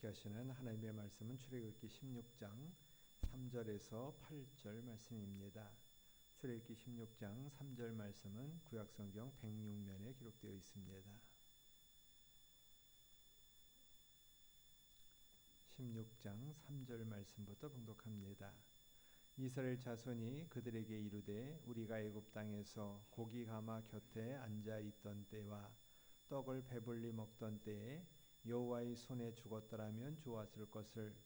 함께 하시는 하나님의 말씀은 출애굽기 16장 3절에서 8절 말씀입니다. 출애굽기 16장 3절 말씀은 구약성경 106면에 기록되어 있습니다. 16장 3절 말씀부터 봉독합니다. 이스라엘 자손이 그들에게 이르되 우리가 애굽 땅에서 고기 가마 곁에 앉아 있던 때와 떡을 배불리 먹던 때에 여호와의 손에 죽었더라면 좋았을 것을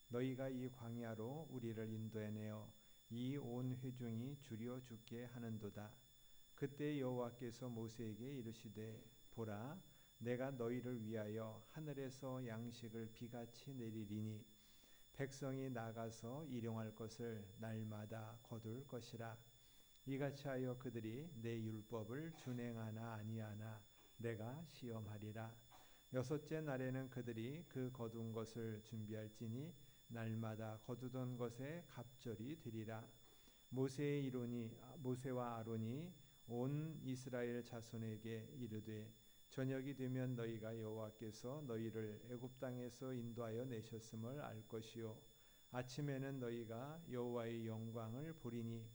너희가 이 광야로 우리를 인도해내어 이 온 회중이 주려 죽게 하는도다. 그때 여호와께서 모세에게 이르시되 보라 내가 너희를 위하여 하늘에서 양식을 비같이 내리리니 백성이 나가서 일용할 것을 날마다 거둘 것이라. 이같이 하여 그들이 내 율법을 준행하나 아니하나 내가 시험하리라. 여섯째 날에는 그들이 그 거둔 것을 준비할지니 날마다 거두던 것에 갑절이 되리라. 모세와 아론이 온 이스라엘 자손에게 이르되 저녁이 되면 너희가 여호와께서 너희를 애굽 땅에서 인도하여 내셨음을 알 것이요 아침에는 너희가 여호와의 영광을 보리니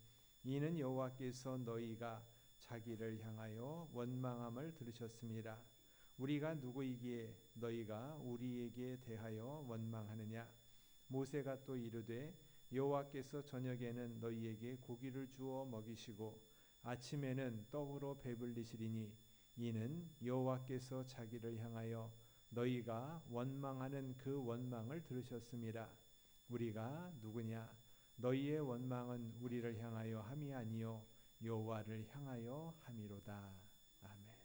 이는 여호와께서 너희가 자기를 향하여 원망함을 들으셨음이라. 우리가 누구이기에 너희가 우리에게 대하여 원망하느냐. 모세가 또 이르되 여호와께서 저녁에는 너희에게 고기를 주어 먹이시고 아침에는 떡으로 배불리시리니 이는 여호와께서 자기를 향하여 너희가 원망하는 그 원망을 들으셨음이라. 우리가 누구냐. 너희의 원망은 우리를 향하여 함이 아니요 여호와를 향하여 함이로다. 아멘.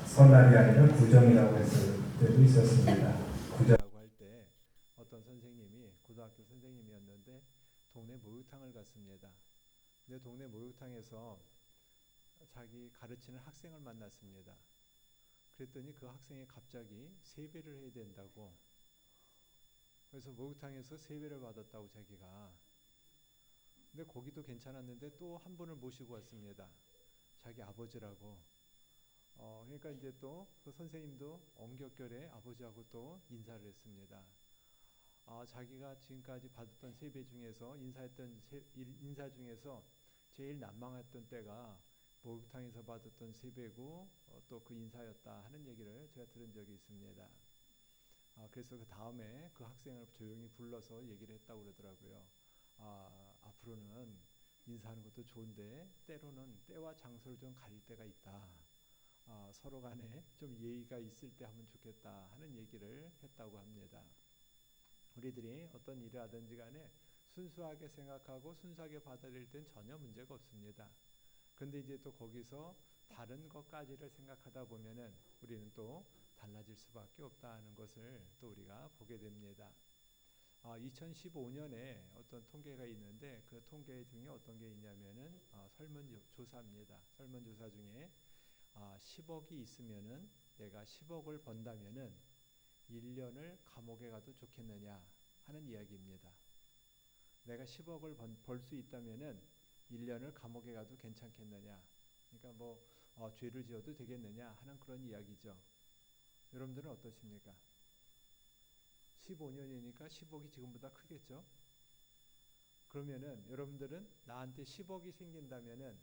설날이 아니라 구정이라고 했을 때도 있었습니다. 구정이라고 할 때 어떤 선생님이 고등학교 선생님이었는데 동네 목욕탕을 갔습니다. 근데 동네 목욕탕에서 자기 가르치는 학생을 만났습니다. 그랬더니 그 학생이 갑자기 세배를 해야 된다고, 그래서 목욕탕에서 세배를 받았다고 자기가. 근데 거기도 괜찮았는데 또 한 분을 모시고 왔습니다. 자기 아버지라고. 그러니까 이제 또 그 선생님도 엉겹결에 아버지하고 또 인사를 했습니다. 자기가 지금까지 받았던 세배 중에서 인사 중에서 제일 난망했던 때가 목욕탕에서 받았던 세배고 또 그 인사였다 하는 얘기를 제가 들은 적이 있습니다. 그래서 그 다음에 그 학생을 조용히 불러서 얘기를 했다고 그러더라고요. 앞으로는 인사하는 것도 좋은데 때로는 때와 장소를 좀 가릴 때가 있다. 서로 간에 좀 예의가 있을 때 하면 좋겠다 하는 얘기를 했다고 합니다. 우리들이 어떤 일을 하든지 간에 순수하게 생각하고 순수하게 받아들일 땐 전혀 문제가 없습니다. 근데 이제 또 거기서 다른 것까지를 생각하다 보면은 우리는 또 달라질 수밖에 없다는 것을 또 우리가 보게 됩니다. 2015년에 어떤 통계가 있는데 그 통계 중에 어떤 게 있냐면은 설문조사입니다. 설문조사 중에 10억이 있으면은 내가 10억을 번다면은 1년을 감옥에 가도 좋겠느냐 하는 이야기입니다. 내가 10억을 벌 수 있다면은 1년을 감옥에 가도 괜찮겠느냐. 그러니까 뭐 죄를 지어도 되겠느냐 하는 그런 이야기죠. 여러분들은 어떠십니까? 15년이니까 10억이 지금보다 크겠죠? 그러면은 여러분들은 나한테 10억이 생긴다면은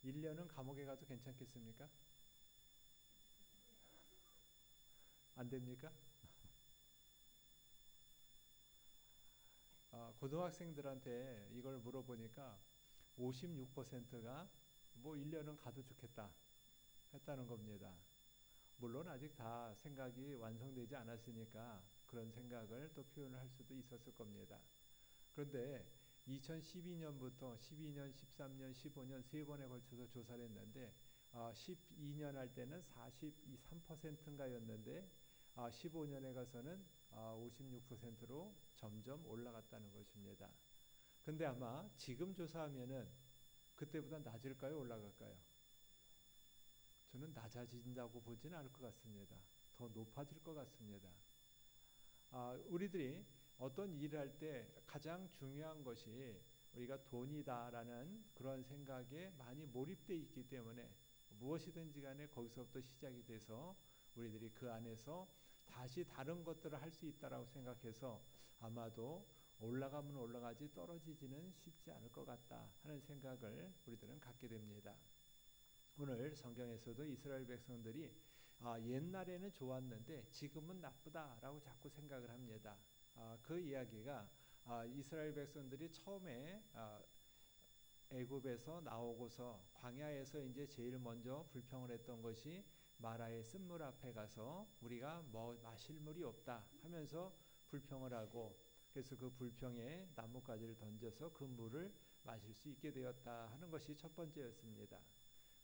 1년은 감옥에 가도 괜찮겠습니까? 안 됩니까? 고등학생들한테 이걸 물어보니까 56%가 뭐 1년은 가도 좋겠다 했다는 겁니다. 물론 아직 다 생각이 완성되지 않았으니까 그런 생각을 또 표현을 할 수도 있었을 겁니다. 그런데 2012년부터 12년, 13년, 15년 세 번에 걸쳐서 조사를 했는데 12년 할 때는 43%인가였는데 15년에 가서는 56%로 점점 올라갔다는 것입니다. 근데 아마 지금 조사하면은 그때보다 낮을까요? 올라갈까요? 저는 낮아진다고 보지는 않을 것 같습니다. 더 높아질 것 같습니다. 우리들이 어떤 일을 할 때 가장 중요한 것이 우리가 돈이다라는 그런 생각에 많이 몰입되어 있기 때문에 무엇이든지 간에 거기서부터 시작이 돼서 우리들이 그 안에서 다시 다른 것들을 할 수 있다라고 생각해서 아마도 올라가면 올라가지 떨어지지는 쉽지 않을 것 같다 하는 생각을 우리들은 갖게 됩니다. 오늘 성경에서도 이스라엘 백성들이 옛날에는 좋았는데 지금은 나쁘다라고 자꾸 생각을 합니다. 그 이야기가 이스라엘 백성들이 처음에 애굽에서 나오고서 광야에서 이제 제일 먼저 불평을 했던 것이 마라의 쓴물 앞에 가서 우리가 뭐 마실 물이 없다 하면서 불평을 하고, 그래서 그 불평에 나뭇가지를 던져서 그 물을 마실 수 있게 되었다 하는 것이 첫 번째였습니다.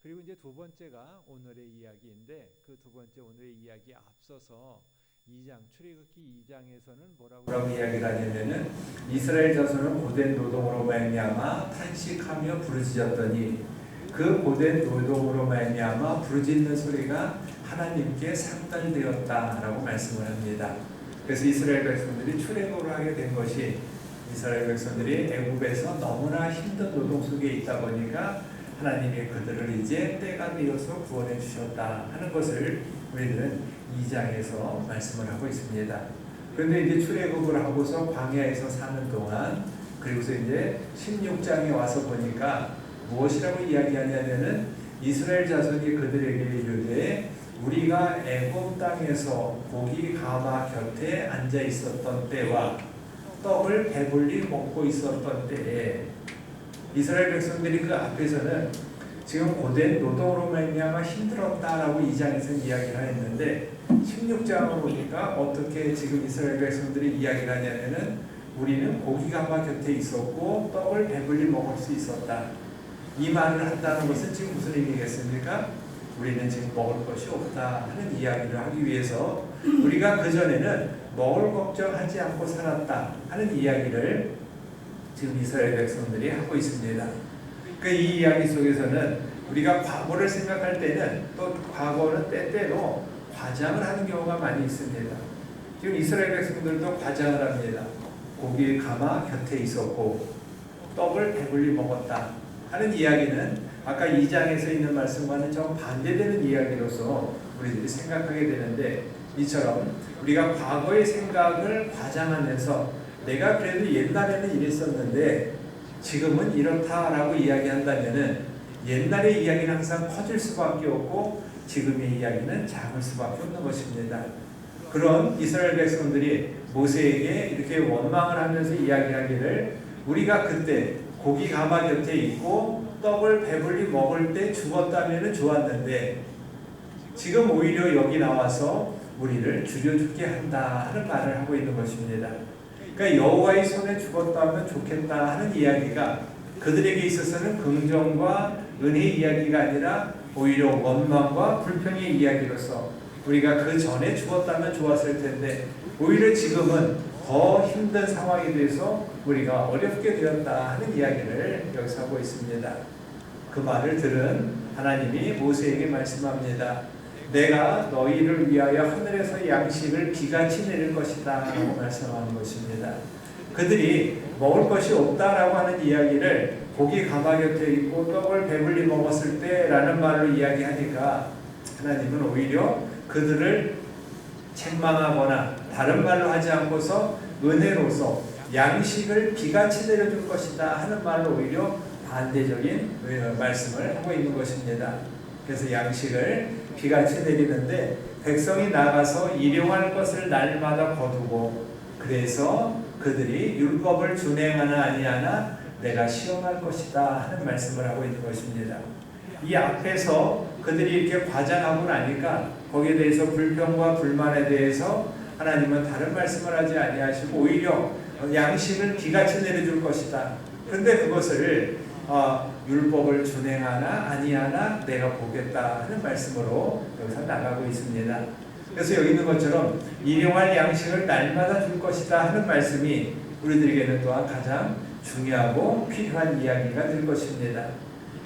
그리고 이제 두 번째가 오늘의 이야기인데 그 두 번째 오늘의 이야기에 앞서서 2장 출애굽기 2장에서는 뭐라고 이야기를 하냐면은 이스라엘 자손은 고된 노동으로 말미암아 탄식하며 부르짖었더니 그 고된 노동으로 말미암아 부르짖는 소리가 하나님께 상달되었다라고 말씀을 합니다. 그래서 이스라엘 백성들이 출애굽을 하게 된 것이 이스라엘 백성들이 애굽에서 너무나 힘든 노동 속에 있다 보니까 하나님이 그들을 이제 때가 되어서 구원해 주셨다 하는 것을 우리들은 2장에서 말씀을 하고 있습니다. 그런데 이제 출애굽을 하고서 광야에서 사는 동안, 그리고서 이제 16장에 와서 보니까 무엇이라고 이야기하냐면은 이스라엘 자손이 그들에게 이르되 우리가 애굽 땅에서 고기 가마 곁에 앉아 있었던 때와 떡을 배불리 먹고 있었던 때에, 이스라엘 백성들이 그 앞에서는 지금 고된 노동으로 말미암아 힘들었다라고 2장에서 이야기를 했는데 16장을 보니까 어떻게 지금 이스라엘 백성들이 이야기를 하냐면은 우리는 고기 가마 곁에 있었고 떡을 배불리 먹을 수 있었다. 이 말을 한다는 것은 지금 무슨 의미겠습니까? 우리는 지금 먹을 것이 없다 하는 이야기를 하기 위해서 우리가 그전에는 먹을 걱정하지 않고 살았다 하는 이야기를 지금 이스라엘 백성들이 하고 있습니다. 이 이야기 속에서는 우리가 과거를 생각할 때는 또 과거는 때때로 과장을 하는 경우가 많이 있습니다. 지금 이스라엘 백성들도 과장을 합니다. 고기 가마 곁에 있었고 떡을 배불리 먹었다 하는 이야기는 아까 2장에서 있는 말씀과는 좀 반대되는 이야기로서 우리들이 생각하게 되는데, 이처럼 우리가 과거의 생각을 과장하면서 내가 그래도 옛날에는 이랬었는데 지금은 이렇다라고 이야기한다면은 옛날의 이야기는 항상 커질 수밖에 없고 지금의 이야기는 작을 수밖에 없는 것입니다. 그런 이스라엘 백성들이 모세에게 이렇게 원망을 하면서 이야기하기를, 우리가 그때 고기 가마 곁에 있고 떡을 배불리 먹을 때 죽었다면 좋았는데 지금 오히려 여기 나와서 우리를 죽여 죽게 한다 하는 말을 하고 있는 것입니다. 그러니까 여호와의 손에 죽었다면 좋겠다 하는 이야기가 그들에게 있어서는 긍정과 은혜의 이야기가 아니라 오히려 원망과 불평의 이야기로서 우리가 그 전에 죽었다면 좋았을 텐데 오히려 지금은 더 힘든 상황이 돼서 우리가 어렵게 되었다 하는 이야기를 여기서 하고 있습니다. 그 말을 들은 하나님이 모세에게 말씀합니다. 내가 너희를 위하여 하늘에서 양식을 비같이 내릴 것이다 라고 말씀하는 것입니다. 그들이 먹을 것이 없다라고 하는 이야기를 고기 가마 곁에 있고 떡을 배불리 먹었을 때 라는 말로 이야기하니까 하나님은 오히려 그들을 책망하거나 다른 말로 하지 않고서 은혜로서 양식을 비같이 내려줄 것이다 하는 말로 오히려 반대적인 말씀을 하고 있는 것입니다. 그래서 양식을 비같이 내리는데 백성이 나가서 일용할 것을 날마다 거두고 그래서 그들이 율법을 준행하나 아니하나 내가 시험할 것이다 하는 말씀을 하고 있는 것입니다. 이 앞에서 그들이 이렇게 과장하고 나니까 거기에 대해서 불평과 불만에 대해서 하나님은 다른 말씀을 하지 아니하시고 오히려 양식을 비같이 내려줄 것이다. 그런데 그것을 율법을 준행하나 아니하나 내가 보겠다 하는 말씀으로 여기서 나가고 있습니다. 그래서 여기 있는 것처럼 일용할 양식을 날마다 줄 것이다 하는 말씀이 우리들에게는 또한 가장 중요하고 필요한 이야기가 될 것입니다.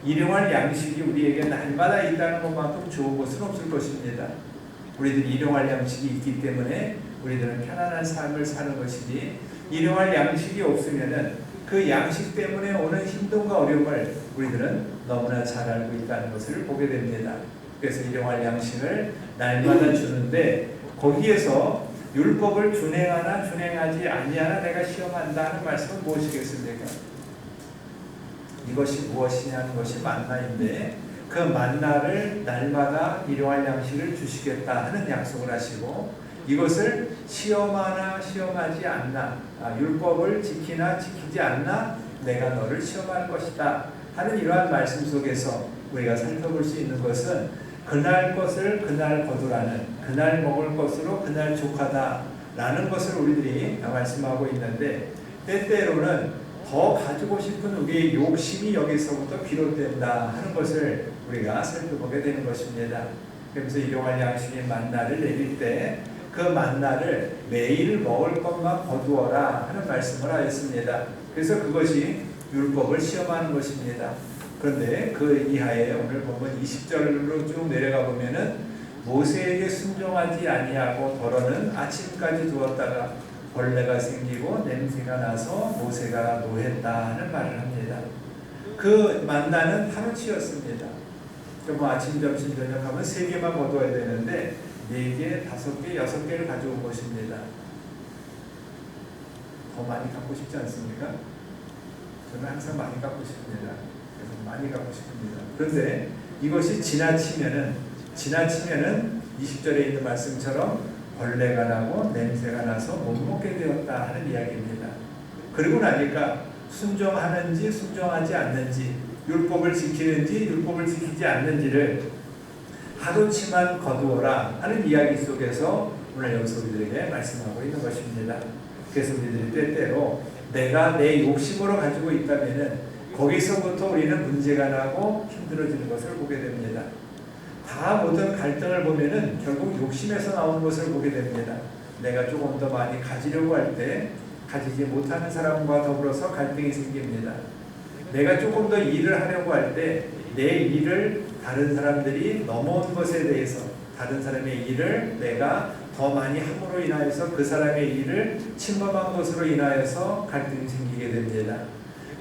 일용할 양식이 우리에게 날마다 있다는 것만큼 좋은 것은 없을 것입니다. 우리들이 일용할 양식이 있기 때문에 우리들은 편안한 삶을 사는 것이지, 일용할 양식이 없으면은 그 양식 때문에 오는 힘듦과 어려움을 우리들은 너무나 잘 알고 있다는 것을 보게 됩니다. 그래서 일용할 양식을 날마다 주는데 거기에서 율법을 준행하나 준행하지 아니하나 내가 시험한다 하는 말씀은 무엇이겠습니까? 이것이 무엇이냐는 것이 만나인데 그 만나를 날마다 일용할 양식을 주시겠다 하는 약속을 하시고 이것을 시험하나 시험하지 않나, 율법을 지키나 지키지 않나 내가 너를 시험할 것이다 하는 이러한 말씀 속에서 우리가 살펴볼 수 있는 것은 그날 것을 그날 거두라는, 그날 먹을 것으로 그날 족하다라는 것을 우리들이 말씀하고 있는데, 때때로는 더 가지고 싶은 우리의 욕심이 여기서부터 비롯된다 하는 것을 우리가 살펴보게 되는 것입니다. 그래서 일용할 양식의 만나를 내릴 때 그 만나를 매일 먹을 것만 거두어라 하는 말씀을 하였습니다. 그래서 그것이 율법을 시험하는 것입니다. 그런데 그 이하에 오늘 보면 20절로 쭉 내려가 보면은 모세에게 순종하지 아니하고 더러는 아침까지 두었다가 벌레가 생기고 냄새가 나서 모세가 노했다 하는 말을 합니다. 그 만나는 하루치였습니다. 뭐 아침, 점심, 저녁 하면 3개만 거두어야 되는데 4개, 5개, 6개를 가져온 것입니다. 더 많이 갖고 싶지 않습니까? 저는 항상 많이 갖고 싶습니다. 그래서 많이 갖고 싶습니다. 그런데 이것이 지나치면은 20절에 있는 말씀처럼 벌레가 나고 냄새가 나서 못 먹게 되었다 하는 이야기입니다. 그리고 나니까 순종하는지 순종하지 않는지, 율법을 지키는지 율법을 지키지 않는지를 하루치만 거두어라 하는 이야기 속에서 오늘 여기서 우리들에게 말씀하고 있는 것입니다. 그래서 우리들이 때때로 내가 내 욕심으로 가지고 있다면은 거기서부터 우리는 문제가 나고 힘들어지는 것을 보게 됩니다. 다 모든 갈등을 보면은 결국 욕심에서 나오는 것을 보게 됩니다. 내가 조금 더 많이 가지려고 할 때 가지지 못하는 사람과 더불어서 갈등이 생깁니다. 내가 조금 더 일을 하려고 할 때 내 일을 다른 사람들이 넘어온 것에 대해서 다른 사람의 일을 내가 더 많이 함으로 인하여서 그 사람의 일을 침범한 것으로 인하여서 갈등이 생기게 됩니다.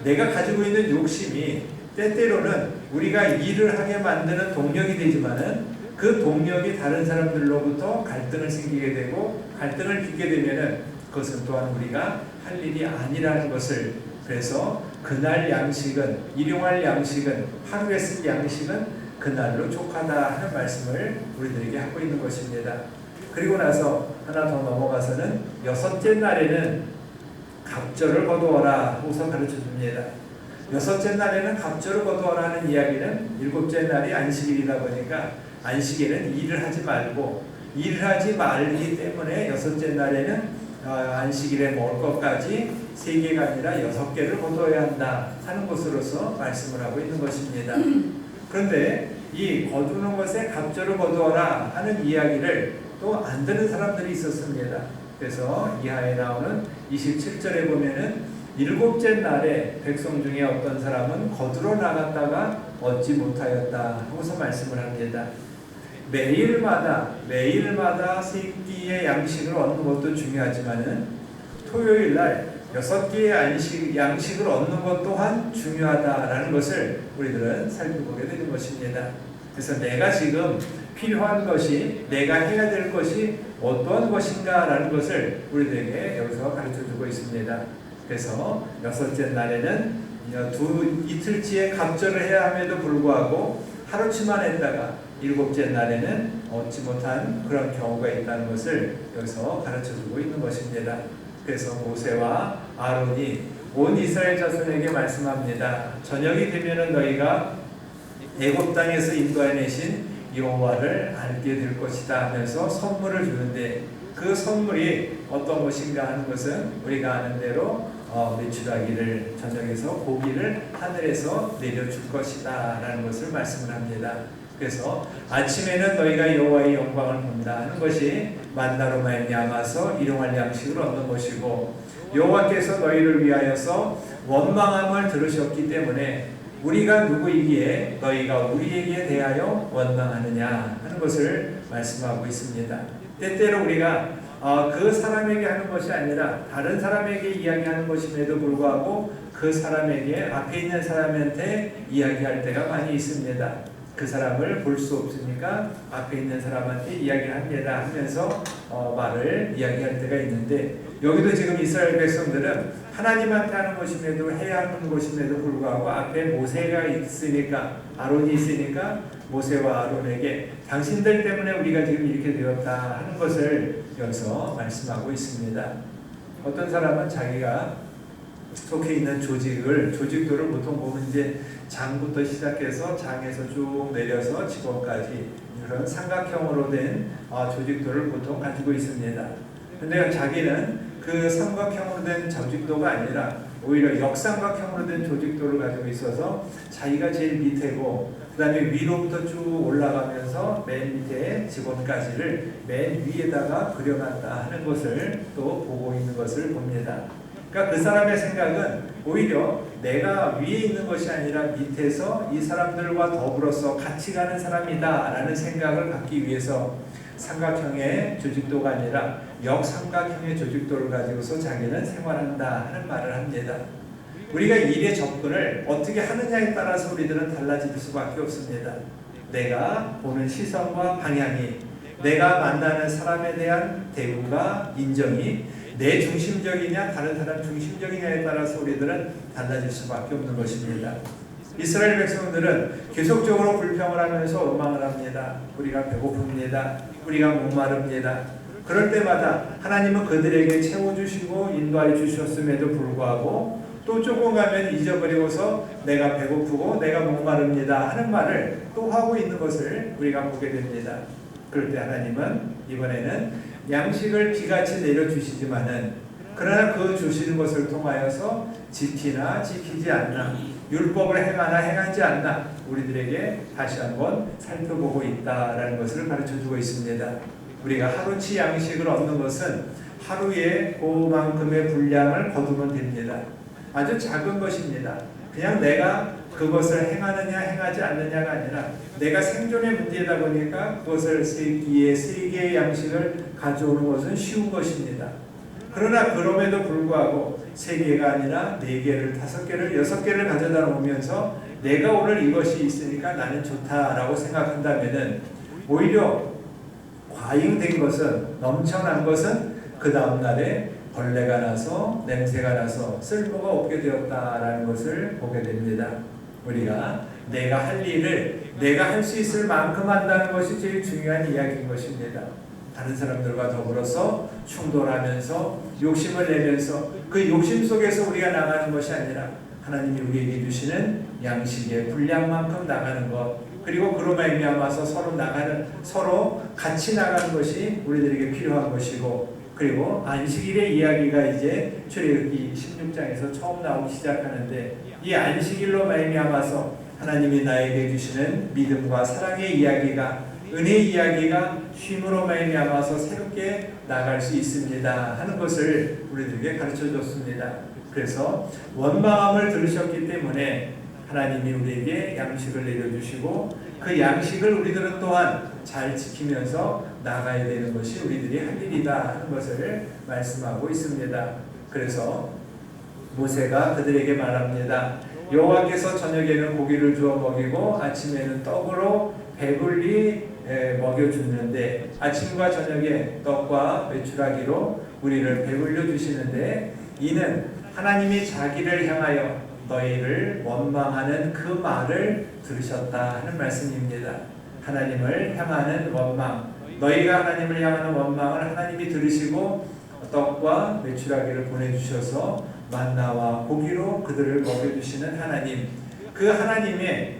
내가 가지고 있는 욕심이 때때로는 우리가 일을 하게 만드는 동력이 되지만은 그 동력이 다른 사람들로부터 갈등을 생기게 되고 갈등을 빚게 되면은 그것은 또한 우리가 할 일이 아니라는 것을, 그래서 그날 양식은, 일용할 양식은, 하루에 쓸 양식은 그날로 족하다 하는 말씀을 우리들에게 하고 있는 것입니다. 그리고 나서 하나 더 넘어가서는 여섯째 날에는 갑절을 거두어라 하고서 가르쳐 줍니다. 여섯째 날에는 갑절을 거두어라 하는 이야기는 일곱째 날이 안식일이다 보니까 안식일은 일을 하지 말고, 일을 하지 말기 때문에 여섯째 날에는 안식일에 먹을 것까지 3개가 아니라 6개를 거두어야 한다 하는 것으로서 말씀을 하고 있는 것입니다. 그런데 이 거두는 것에 갑절을 거두어라 하는 이야기를 또 안 듣는 사람들이 있었습니다. 그래서 이하에 나오는 27절에 보면은 7째 날에 백성 중에 어떤 사람은 거두러 나갔다가 얻지 못하였다 하고서 말씀을 합니다. 매일마다 3끼의 양식을 얻는 것도 중요하지만은 토요일 날 6개의 양식을 얻는 것 또한 중요하다라는 것을 우리들은 살펴보게 되는 것입니다. 그래서 내가 지금 필요한 것이, 내가 해야 될 것이 어떤 것인가라는 것을 우리들에게 여기서 가르쳐주고 있습니다. 그래서 6째 날에는 이틀치의 갑절을 해야 함에도 불구하고 하루치만 했다가 7째 날에는 얻지 못한 그런 경우가 있다는 것을 여기서 가르쳐주고 있는 것입니다. 그래서 모세와 아론이 온 이스라엘 자손에게 말씀합니다. 저녁이 되면은 너희가 애굽 땅에서 인도해내신 여호와를 알게 될 것이다 하면서 선물을 주는데, 그 선물이 어떤 것인가 하는 것은 우리가 아는 대로 메추라기를, 저녁에서 고기를 하늘에서 내려줄 것이다 라는 것을 말씀을 합니다. 그래서 아침에는 너희가 여호와의 영광을 본다 하는 것이 만나로 말미암아서 일용할 양식을 얻는 것이고, 여호와께서 너희를 위하여서 원망함을 들으셨기 때문에 우리가 누구이기에 너희가 우리에게 대하여 원망하느냐 하는 것을 말씀하고 있습니다. 때때로 우리가 그 사람에게 하는 것이 아니라 다른 사람에게 이야기하는 것임에도 불구하고 그 사람에게, 앞에 있는 사람한테 이야기할 때가 많이 있습니다. 그 사람을 볼 수 없으니까 앞에 있는 사람한테 이야기합니다 하면서 말을 이야기할 때가 있는데, 여기도 지금 이스라엘 백성들은 하나님한테 하는 것임에도, 해야 하는 것임에도 불구하고 앞에 모세가 있으니까, 아론이 있으니까 모세와 아론에게 당신들 때문에 우리가 지금 이렇게 되었다 하는 것을 여기서 말씀하고 있습니다. 어떤 사람은 자기가 속해 있는 조직도를 보통 보면 이제 장부터 시작해서 장에서 쭉 내려서 직원까지 이런 삼각형으로 된 조직도를 보통 가지고 있습니다. 근데 자기는 그 삼각형으로 된 조직도가 아니라 오히려 역삼각형으로 된 조직도를 가지고 있어서 자기가 제일 밑에고, 그 다음에 위로부터 쭉 올라가면서 맨 밑에 직원까지를 맨 위에다가 그려놨다 하는 것을 또 보고 있는 것을 봅니다. 그러니까 그 사람의 생각은 오히려 내가 위에 있는 것이 아니라 밑에서 이 사람들과 더불어서 같이 가는 사람이다 라는 생각을 갖기 위해서 삼각형의 조직도가 아니라 역삼각형의 조직도를 가지고서 자기는 생활한다 하는 말을 합니다. 우리가 일의 접근을 어떻게 하느냐에 따라서 우리들은 달라질 수밖에 없습니다. 내가 보는 시선과 방향이, 내가 만나는 사람에 대한 대우가, 인정이 내 중심적이냐 다른 사람 중심적이냐에 따라서 우리들은 달라질 수밖에 없는 것입니다. 이스라엘 백성들은 계속적으로 불평을 하면서 원망을 합니다. 우리가 배고픕니다. 우리가 목마릅니다. 그럴 때마다 하나님은 그들에게 채워주시고 인도해 주셨음에도 불구하고 또 조금 가면 잊어버리고서 내가 배고프고 내가 목마릅니다 하는 말을 또 하고 있는 것을 우리가 보게 됩니다. 그럴 때 하나님은 이번에는 양식을 비같이 내려주시지만은, 그러나 그 주시는 것을 통하여서 지키나 지키지 않나, 율법을 행하나 행하지 않나 우리들에게 다시 한번 살펴보고 있다라는 것을 가르쳐주고 있습니다. 우리가 하루치 양식을 얻는 것은 하루에 그만큼의 분량을 거두면 됩니다. 아주 작은 것입니다. 그냥 내가 그것을 행하느냐 행하지 않느냐가 아니라 내가 생존의 문제다 보니까 그것을 세 개의 양식을 가져오는 것은 쉬운 것입니다. 그러나 그럼에도 불구하고 3개가 아니라 4개를, 5개를, 6개를 가져다 놓으면서 내가 오늘 이것이 있으니까 나는 좋다라고 생각한다면은 오히려 과잉된 것은, 넘쳐난 것은 그 다음날에 벌레가 나서 냄새가 나서 쓸모가 없게 되었다라는 것을 보게 됩니다. 우리가 내가 할 일을 내가 할 수 있을 만큼 한다는 것이 제일 중요한 이야기인 것입니다. 다른 사람들과 더불어서 충돌하면서 욕심을 내면서 그 욕심 속에서 우리가 나가는 것이 아니라 하나님이 우리에게 주시는 양식의 분량만큼 나가는 것, 그리고 그로 말미암아서 서로 같이 나가는 것이 우리들에게 필요한 것이고, 그리고 안식일의 이야기가 이제 출애굽기 16장에서 처음 나오기 시작하는데, 이 안식일로 말미암아서 하나님이 나에게 주시는 믿음과 사랑의 이야기가, 은혜의 이야기가 쉼으로 말미암아서 새롭게 나갈 수 있습니다 하는 것을 우리들에게 가르쳐줬습니다. 그래서 원망함을 들으셨기 때문에 하나님이 우리에게 양식을 내려주시고 그 양식을 우리들은 또한 잘 지키면서 나가야 되는 것이 우리들이 할 일이다 하는 것을 말씀하고 있습니다. 그래서 모세가 그들에게 말합니다. 여호와께서 저녁에는 고기를 주어 먹이고 아침에는 떡으로 배불리 먹여주는데, 아침과 저녁에 떡과 메추라기로 우리를 배불려 주시는데, 이는 하나님이 자기를 향하여 너희를 원망하는 그 말을 들으셨다 하는 말씀입니다. 하나님을 향하는 원망, 너희가 하나님을 향하는 원망을 하나님이 들으시고 떡과 메추라기를 보내주셔서 만나와 고기로 그들을 먹여주시는 하나님, 그 하나님의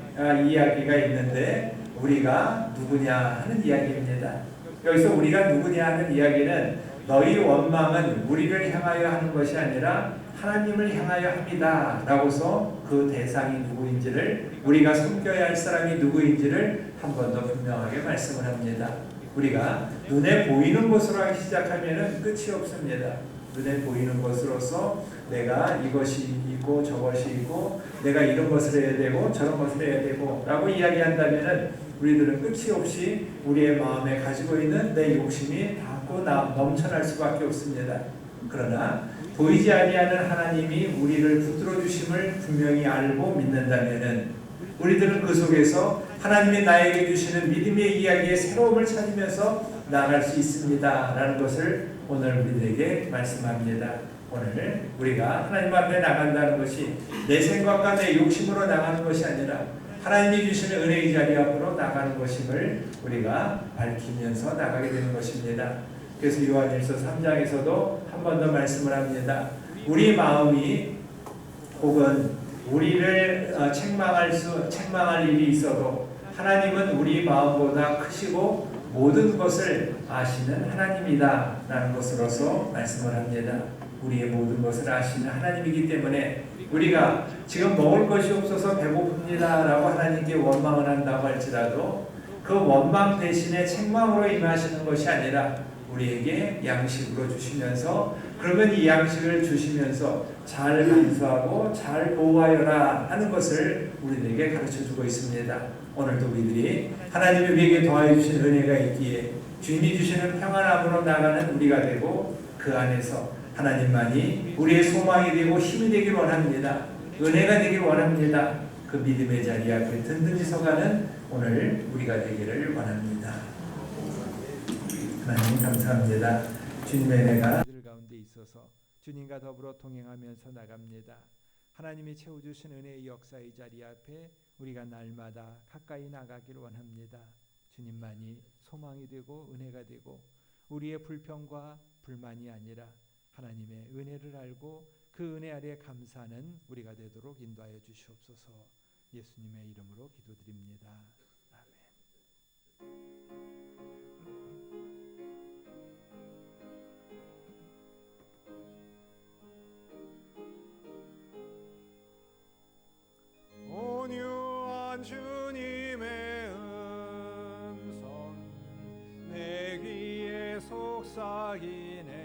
이야기가 있는데 우리가 누구냐 하는 이야기입니다. 여기서 우리가 누구냐 하는 이야기는 너희 원망은 우리를 향하여 하는 것이 아니라 하나님을 향하여 합니다 라고서 그 대상이 누구인지를, 우리가 섬겨야 할 사람이 누구인지를 한 번 더 분명하게 말씀을 합니다. 우리가 눈에 보이는 것으로 하기 시작하면 끝이 없습니다. 눈에 보이는 것으로서 내가 이것이 있고 저것이 있고 내가 이런 것을 해야 되고 저런 것을 해야 되고 라고 이야기한다면 우리들은 끝이 없이 우리의 마음에 가지고 있는 내 욕심이 닿고 넘쳐날 수밖에 없습니다. 그러나 보이지 아니하는 하나님이 우리를 붙들어 주심을 분명히 알고 믿는다면은 우리들은 그 속에서 하나님이 나에게 주시는 믿음의 이야기의 새로움을 찾으면서 나아갈 수 있습니다 라는 것을 오늘 우리들에게 말씀합니다. 오늘 우리가 하나님 앞에 나간다는 것이 내 생각과 내 욕심으로 나가는 것이 아니라 하나님이 주시는 은혜의 자리 앞으로 나가는 것임을 우리가 밝히면서 나가게 되는 것입니다. 그래서 요한일서 3장에서도 한 번 더 말씀을 합니다. 우리 마음이 혹은 우리를 책망할 일이 있어도 하나님은 우리 마음보다 크시고 모든 것을 아시는 하나님이다 라는 것으로서 말씀을 합니다. 우리의 모든 것을 아시는 하나님이기 때문에 우리가 지금 먹을 것이 없어서 배고픕니다 라고 하나님께 원망을 한다고 할지라도 그 원망 대신에 책망으로 임하시는 것이 아니라 우리에게 양식으로 주시면서, 그러면 이 양식을 주시면서 잘 간수하고 잘 보호하여라 하는 것을 우리에게 가르쳐주고 있습니다. 오늘도 우리들이 하나님이 우리에게 더하여 주신 은혜가 있기에 주님이 주시는 평안함으로 나가는 우리가 되고 그 안에서 하나님만이 우리의 소망이 되고 힘이 되길 원합니다. 은혜가 되길 원합니다. 그 믿음의 자리 앞에 든든히 서가는 오늘 우리가 되기를 원합니다. 하나님 감사합니다. 주님의 은혜가 들 가운데 있어서 주님과 더불어 동행하면서 나갑니다. 하나님이 채워주신 은혜의 역사의 자리 앞에 우리가 날마다 가까이 나가길 원합니다. 주님만이 소망이 되고 은혜가 되고 우리의 불평과 불만이 아니라 하나님의 은혜를 알고 그 은혜 아래 감사하는 우리가 되도록 인도하여 주시옵소서. 예수님의 이름으로 기도드립니다. 아멘. 자기네